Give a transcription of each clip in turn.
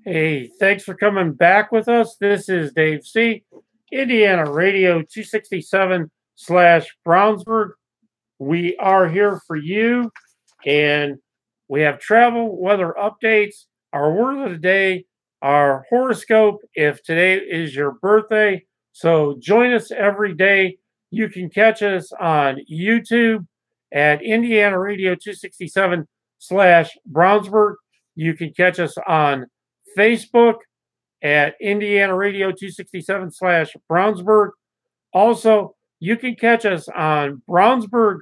Hey, thanks for coming back with us. This is Dave C., Indiana Radio 267 slash Brownsburg. We are here for you, and we have travel, weather updates, our word of the day, our horoscope if today is your birthday. So join us every day. You can catch us on YouTube at Indiana Radio 267 slash Brownsburg. You can catch us on Facebook at Indiana Radio 267 slash Brownsburg. Also, you can catch us on Brownsburg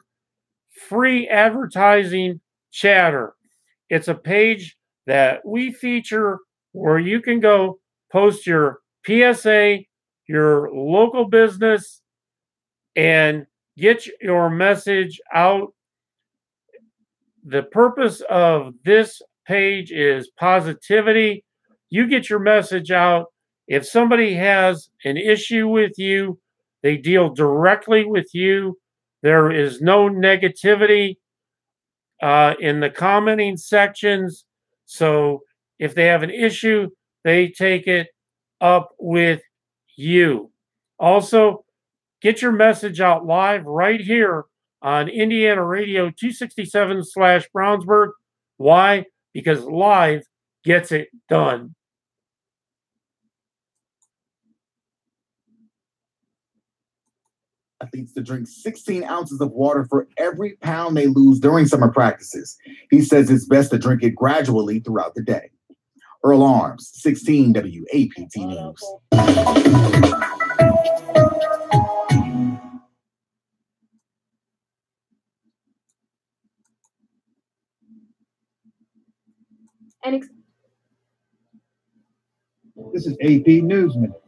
Free Advertising Chatter. It's a page that we feature where you can go post your PSA, your local business, and get your message out. The purpose of this page is positivity. You get your message out. If somebody has an issue with you, they deal directly with you. There is no negativity in the commenting sections. So if they have an issue, they take it up with you. Also, get your message out live right here on Indiana Radio 267 slash Brownsburg. Why? Because live gets it done. Athletes to drink 16 ounces of water for every pound they lose during summer practices. He says it's best to drink it gradually throughout the day. Earl Arms, 16 WAPT News. This is AP News Minute.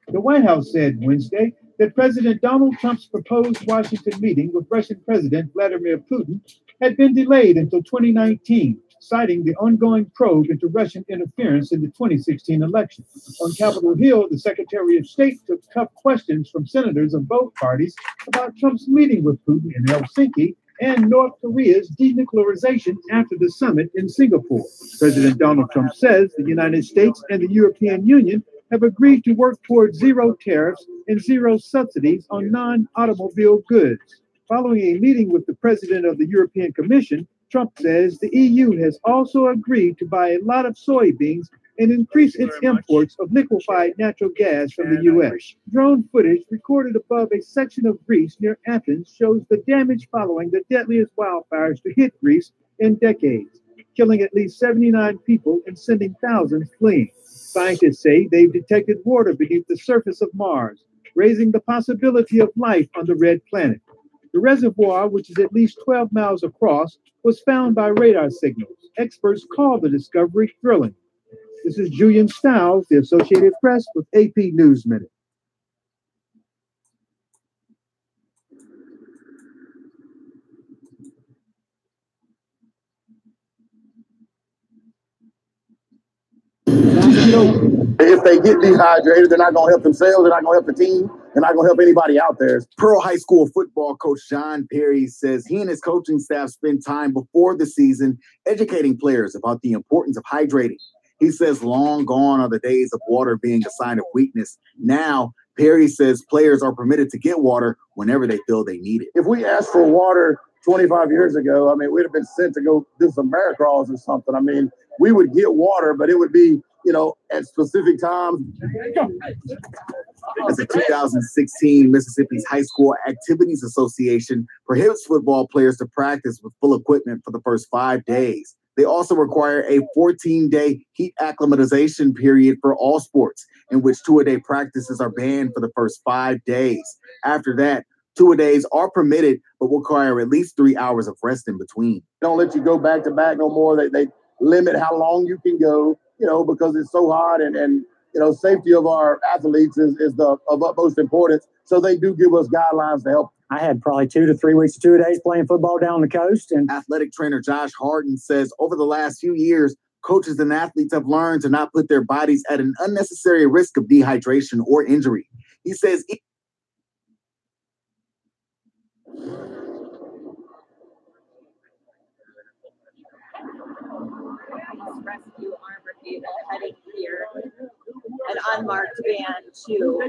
The White House said Wednesday that President Donald Trump's proposed Washington meeting with Russian President Vladimir Putin had been delayed until 2019, citing the ongoing probe into Russian interference in the 2016 election. On Capitol Hill, the Secretary of State took tough questions from senators of both parties about Trump's meeting with Putin in Helsinki and North Korea's denuclearization after the summit in Singapore. President Donald Trump says the United States and the European Union have agreed to work towards zero tariffs and zero subsidies on non-automobile goods. Following a meeting with the president of the European Commission, Trump says the EU has also agreed to buy a lot of soybeans and increase its imports of liquefied natural gas from the U.S. Drone footage recorded above a section of Greece near Athens shows the damage following the deadliest wildfires to hit Greece in decades, killing at least 79 people and sending thousands fleeing. Scientists say they've detected water beneath the surface of Mars, raising the possibility of life on the red planet. The reservoir, which is at least 12 miles across, was found by radar signals. Experts call the discovery thrilling. This is Julian Stiles, the Associated Press, with AP News Minute. If they get dehydrated, they're not going to help themselves. They're not going to help the team. They're not going to help anybody out there. Pearl High School football coach John Perry says he and his coaching staff spend time before the season educating players about the importance of hydrating. He says long gone are the days of water being a sign of weakness. Now, Perry says players are permitted to get water whenever they feel they need it. If we asked for water 25 years ago, I mean, we'd have been sent to go do some marathons or something. I mean, we would get water, but it would be, at specific times. As the 2016 Mississippi's High School Activities Association prohibits football players to practice with full equipment for the first 5 days. They also require a 14-day heat acclimatization period for all sports, in which two-a-day practices are banned for the first 5 days. After that, two-a-days are permitted, but require at least 3 hours of rest in between. They don't let you go back to back no more. They limit how long you can go, because it's so hot and safety of our athletes is of utmost importance. So they do give us guidelines to help. I had probably 2 to 3 weeks to 2 days playing football down the coast. And athletic trainer Josh Harden says over the last few years, coaches and athletes have learned to not put their bodies at an unnecessary risk of dehydration or injury. He says Rescue Arm heading here, an unmarked van too.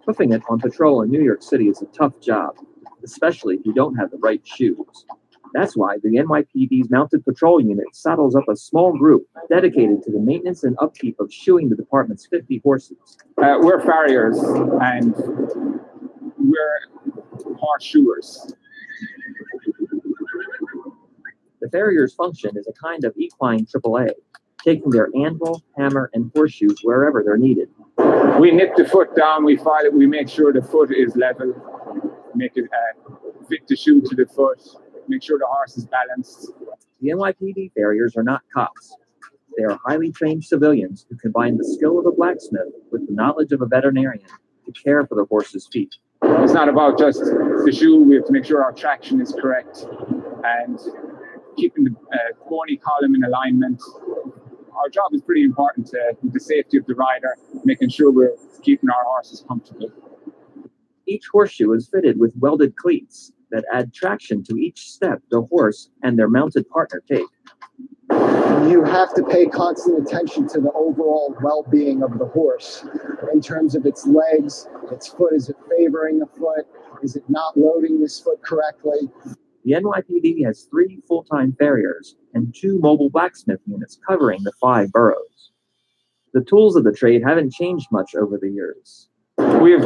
Hoofing it on patrol in New York City is a tough job, especially if you don't have the right shoes. That's why the NYPD's Mounted Patrol Unit saddles up a small group dedicated to the maintenance and upkeep of shoeing the department's 50 horses. We're farriers and we're horseshoers. The farrier's function is a kind of equine AAA, taking their anvil, hammer, and horseshoes wherever they're needed. We nip the foot down, we file it, we make sure the foot is level, make it fit the shoe to the foot, make sure the horse is balanced. The NYPD farriers are not cops. They are highly trained civilians who combine the skill of a blacksmith with the knowledge of a veterinarian to care for the horse's feet. It's not about just the shoe, we have to make sure our traction is correct and keeping the bony column in alignment. Our job is pretty important to the safety of the rider, making sure we're keeping our horses comfortable. Each horseshoe is fitted with welded cleats that add traction to each step the horse and their mounted partner take. You have to pay constant attention to the overall well-being of the horse in terms of its legs, its foot. Is it favoring the foot? Is it not loading this foot correctly? The NYPD has 3 full-time farriers and 2 mobile blacksmith units covering the 5 boroughs. The tools of the trade haven't changed much over the years. We have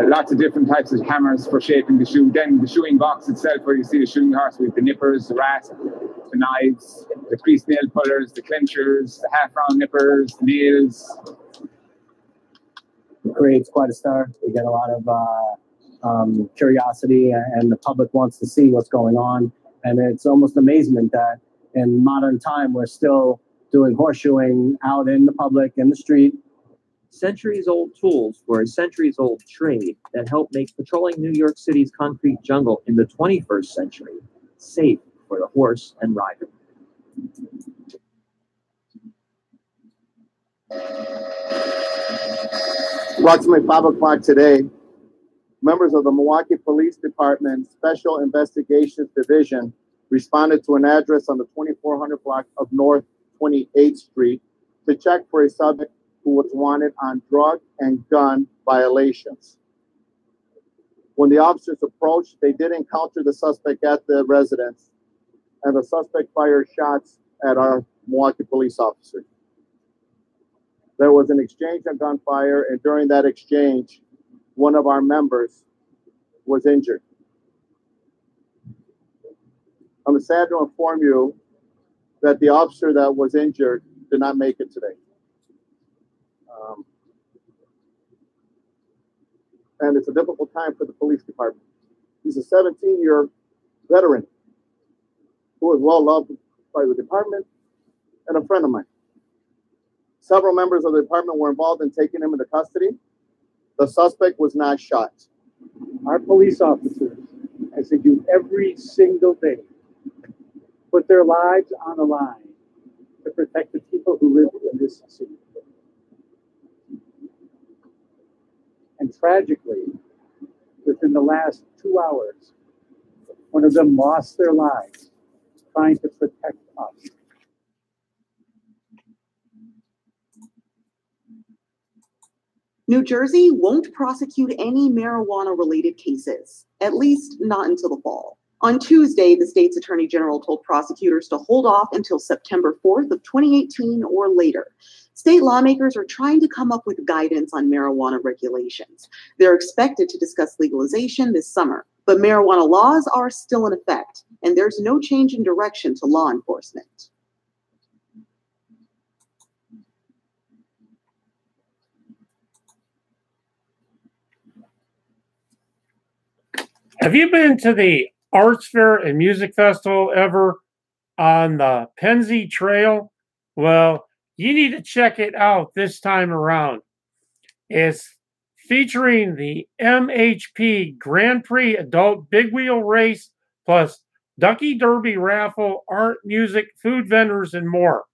lots of different types of hammers for shaping the shoe. Then the shoeing box itself, where you see the shoeing horse, we have the nippers, the rasp, the knives, the creased nail pullers, the clinchers, the half-round nippers, the nails. It creates quite a stir. We get a lot of curiosity, and the public wants to see what's going on. And it's almost amazement that in modern time, we're still doing horseshoeing out in the public, in the street. Centuries-old tools were a centuries-old trade that helped make patrolling New York City's concrete jungle in the 21st century safe for the horse and rider. Approximately 5 o'clock today, members of the Milwaukee Police Department Special Investigations Division responded to an address on the 2400 block of North 28th Street to check for a subject who was wanted on drug and gun violations. When the officers approached, they did encounter the suspect at the residence, and the suspect fired shots at our Milwaukee police officer. There was an exchange of gunfire, and during that exchange, one of our members was injured. I'm sad to inform you that the officer that was injured did not make it today. And it's a difficult time for the police department. He's a 17-year veteran who is well loved by the department and a friend of mine. Several members of the department were involved in taking him into custody. The suspect was not shot. Our police officers, as they do every single day, put their lives on the line to protect the people who live in this city. And tragically, within the last 2 hours, one of them lost their lives trying to protect us. New Jersey won't prosecute any marijuana-related cases, at least not until the fall. On Tuesday, the state's attorney general told prosecutors to hold off until September 4th of 2018 or later. State lawmakers are trying to come up with guidance on marijuana regulations. They're expected to discuss legalization this summer, but marijuana laws are still in effect, and there's no change in direction to law enforcement. Have you been to the Arts Fair and Music Festival ever on the Pennsy Trail? Well, you need to check it out this time around. It's featuring the MHP Grand Prix Adult Big Wheel Race, plus Ducky Derby Raffle, art, music, food vendors, and more.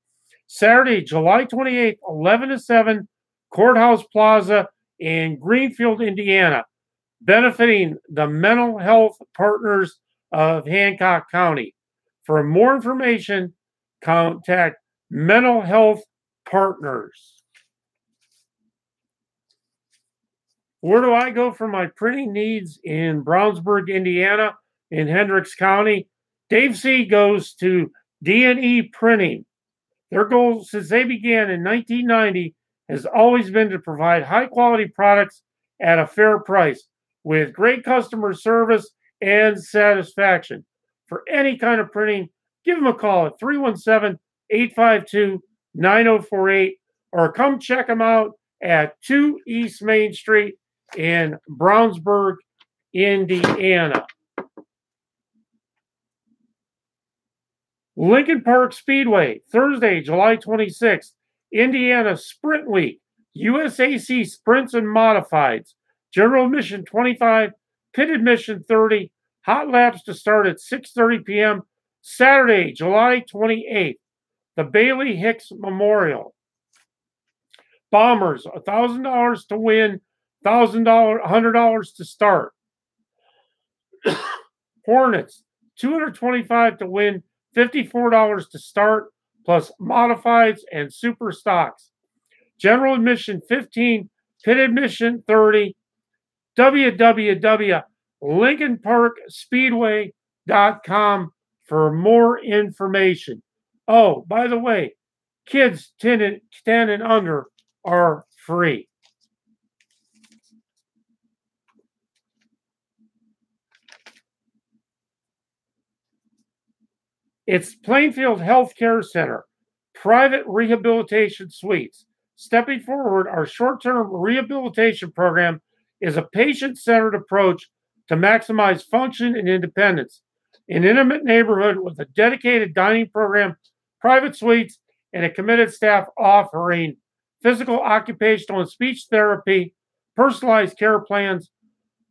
Saturday, July 28th, 11 to 7, Courthouse Plaza in Greenfield, Indiana, benefiting the Mental Health Partners of Hancock County. For more information, contact Mental Health Partners. Where do I go for my printing needs in Brownsburg, Indiana, in Hendricks County? Dave C. goes to D&E Printing. Their goal since they began in 1990 has always been to provide high-quality products at a fair price with great customer service and satisfaction. For any kind of printing, give them a call at 317-852-9048 or come check them out at 2 East Main Street in Brownsburg, Indiana. Lincoln Park Speedway, Thursday, July 26th, Indiana Sprint Week, USAC Sprints and Modifieds, General Admission 25, Pit Admission 30, Hot Laps to start at 6:30 p.m., Saturday, July 28th, the Bailey Hicks Memorial. Bombers, $1,000 to win, $100 to start. Hornets, $225 to win, $54 to start, plus modifieds and super stocks. General admission 15, pit admission 30. www.lincolnparkspeedway.com for more information. Oh, by the way, kids 10 and under are free. It's Plainfield Healthcare Center, private rehabilitation suites. Stepping forward, our short-term rehabilitation program is a patient-centered approach to maximize function and independence. An intimate neighborhood with a dedicated dining program, private suites, and a committed staff offering physical, occupational, and speech therapy, personalized care plans,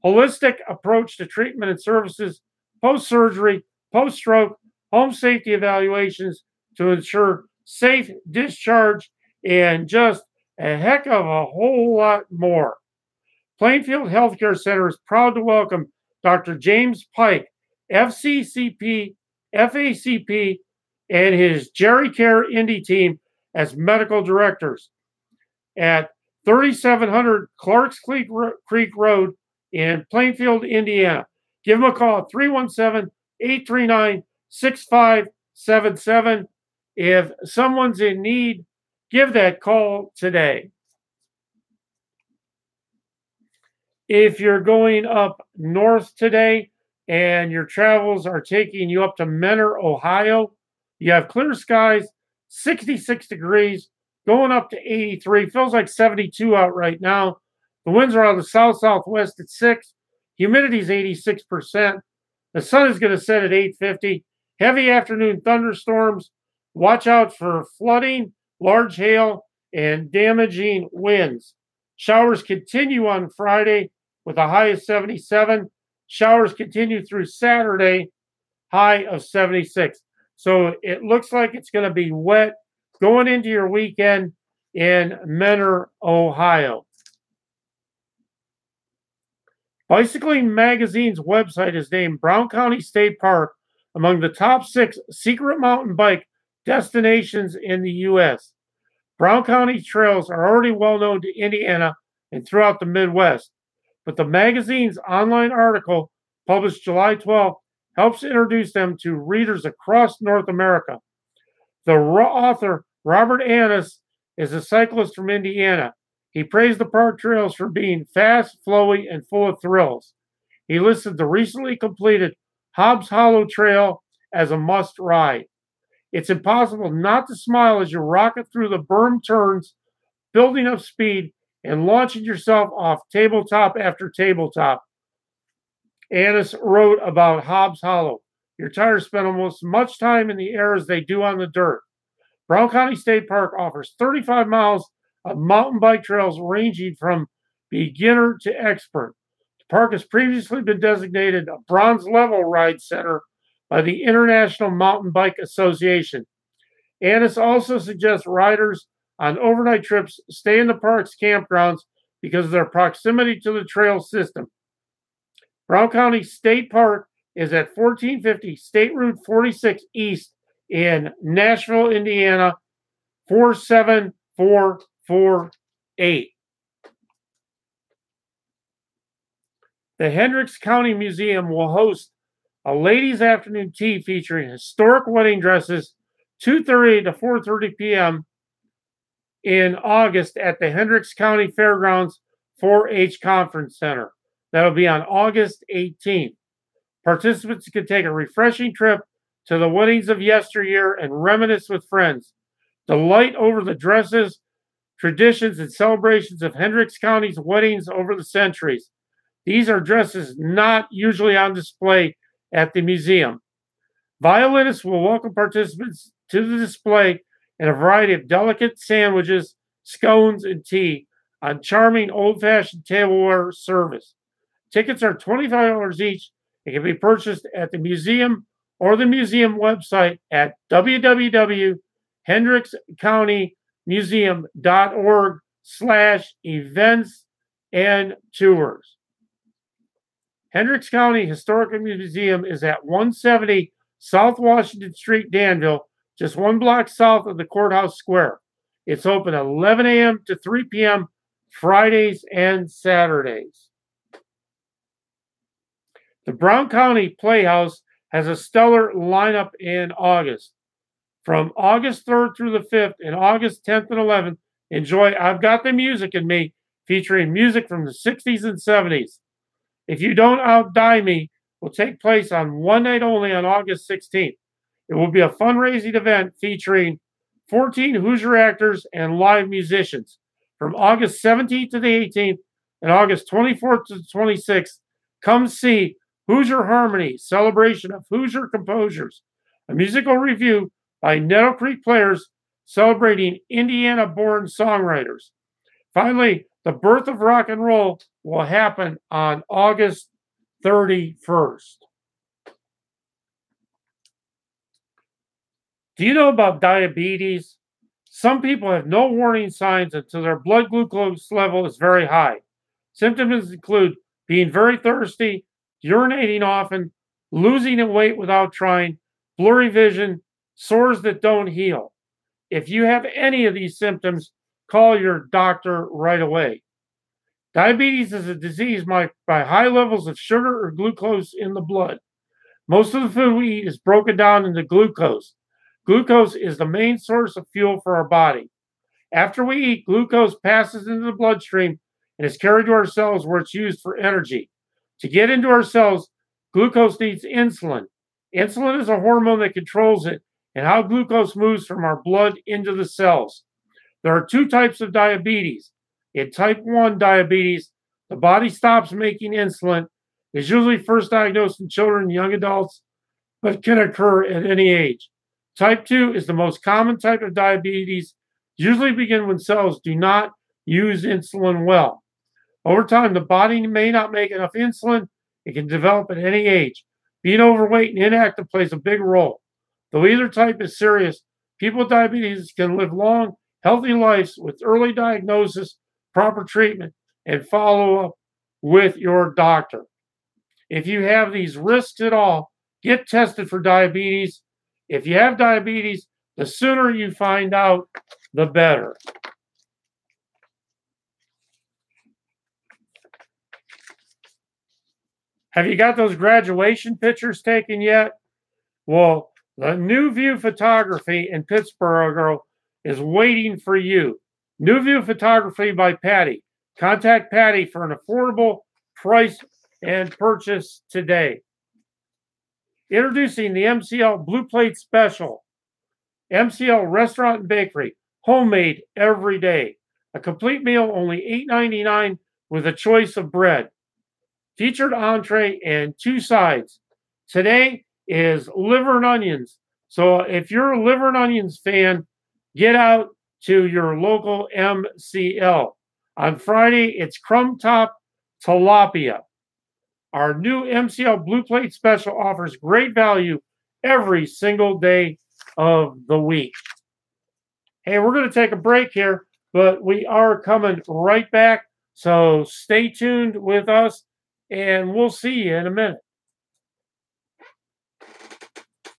holistic approach to treatment and services, post-surgery, post-stroke, home safety evaluations to ensure safe discharge, and just a heck of a whole lot more. Plainfield Healthcare Center is proud to welcome Dr. James Pike, FCCP, FACP, and his GeriCare Indy team as medical directors at 3700 Clarks Creek Road in Plainfield, Indiana. Give them a call at 317-839-6577. If someone's in need, give that call today. If you're going up north today and your travels are taking you up to Menor, Ohio, you have clear skies, 66 degrees, going up to 83. Feels like 72 out right now. The winds are out of the south-southwest at 6. Humidity is 86%. The sun is going to set at 8:50. Heavy afternoon thunderstorms. Watch out for flooding, large hail, and damaging winds. Showers continue on Friday with a high of 77. Showers continue through Saturday, high of 76. So it looks like it's going to be wet going into your weekend in Menor, Ohio. Bicycling Magazine's website is named Brown County State Park among the top 6 secret mountain bike destinations in the U.S. Brown County trails are already well known to Indiana and throughout the Midwest, but the magazine's online article, published July 12th, helps introduce them to readers across North America. The author, Robert Annis, is a cyclist from Indiana. He praised the park trails for being fast, flowy, and full of thrills. He listed the recently completed Hobbs Hollow Trail as a must ride. It's impossible not to smile as you rocket through the berm turns, building up speed and launching yourself off tabletop after tabletop. Annis wrote about Hobbs Hollow. Your tires spend almost as much time in the air as they do on the dirt. Brown County State Park offers 35 miles of mountain bike trails ranging from beginner to expert. The park has previously been designated a bronze level ride center by the International Mountain Bike Association. Annis also suggests riders on overnight trips stay in the park's campgrounds because of their proximity to the trail system. Brown County State Park is at 1450 State Route 46 East in Nashville, Indiana, 47448. The Hendricks County Museum will host a ladies' afternoon tea featuring historic wedding dresses, 2:30 to 4:30 p.m. in August at the Hendricks County Fairgrounds 4-H Conference Center. That'll be on August 18th. Participants can take a refreshing trip to the weddings of yesteryear and reminisce with friends. Delight over the dresses, traditions, and celebrations of Hendricks County's weddings over the centuries. These are dresses not usually on display at the museum. Violinists will welcome participants to the display in a variety of delicate sandwiches, scones, and tea on charming old-fashioned tableware service. Tickets are $25 each and can be purchased at the museum or the museum website at www.hendrickscountymuseum.org/events and tours. Hendricks County Historical Museum is at 170 South Washington Street, Danville, just 1 block south of the Courthouse Square. It's open 11 a.m. to 3 p.m. Fridays and Saturdays. The Brown County Playhouse has a stellar lineup in August. From August 3rd through the 5th and August 10th and 11th, enjoy I've Got the Music in Me, featuring music from the 60s and 70s. If You Don't Outdie Me will take place on one night only on August 16th. It will be a fundraising event featuring 14 Hoosier actors and live musicians. From August 17th to the 18th and August 24th to the 26th, come see Hoosier Harmony, celebration of Hoosier composers, a musical review by Nettle Creek Players celebrating Indiana-born songwriters. Finally, the birth of rock and roll will happen on August 31st. Do you know about diabetes? Some people have no warning signs until their blood glucose level is very high. Symptoms include being very thirsty, urinating often, losing weight without trying, blurry vision, sores that don't heal. If you have any of these symptoms, call your doctor right away. Diabetes is a disease marked by high levels of sugar or glucose in the blood. Most of the food we eat is broken down into glucose. Glucose is the main source of fuel for our body. After we eat, glucose passes into the bloodstream and is carried to our cells where it's used for energy. To get into our cells, glucose needs insulin. Insulin is a hormone that controls it and how glucose moves from our blood into the cells. There are 2 types of diabetes. In type 1 diabetes, the body stops making insulin. It's usually first diagnosed in children and young adults, but can occur at any age. Type 2 is the most common type of diabetes, usually begin when cells do not use insulin well. Over time, the body may not make enough insulin. It can develop at any age. Being overweight and inactive plays a big role. Though either type is serious, people with diabetes can live long, healthy lives with early diagnosis, proper treatment, and follow up with your doctor. If you have these risks at all, get tested for diabetes. If you have diabetes, the sooner you find out, the better. Have you got those graduation pictures taken yet? Well, the New View Photography in Pittsburgh is waiting for you. New View Photography by Patty. Contact Patty for an affordable price and purchase today. Introducing the MCL Blue Plate Special. MCL Restaurant and Bakery. Homemade every day. A complete meal only $8.99 with a choice of bread. Featured entree and 2 sides. Today is liver and onions. So if you're a liver and onions fan, get out to your local MCL. On Friday, it's crumb top tilapia. Our new MCL Blue Plate Special offers great value every single day of the week. Hey, we're going to take a break here, but we are coming right back. So stay tuned with us, and we'll see you in a minute.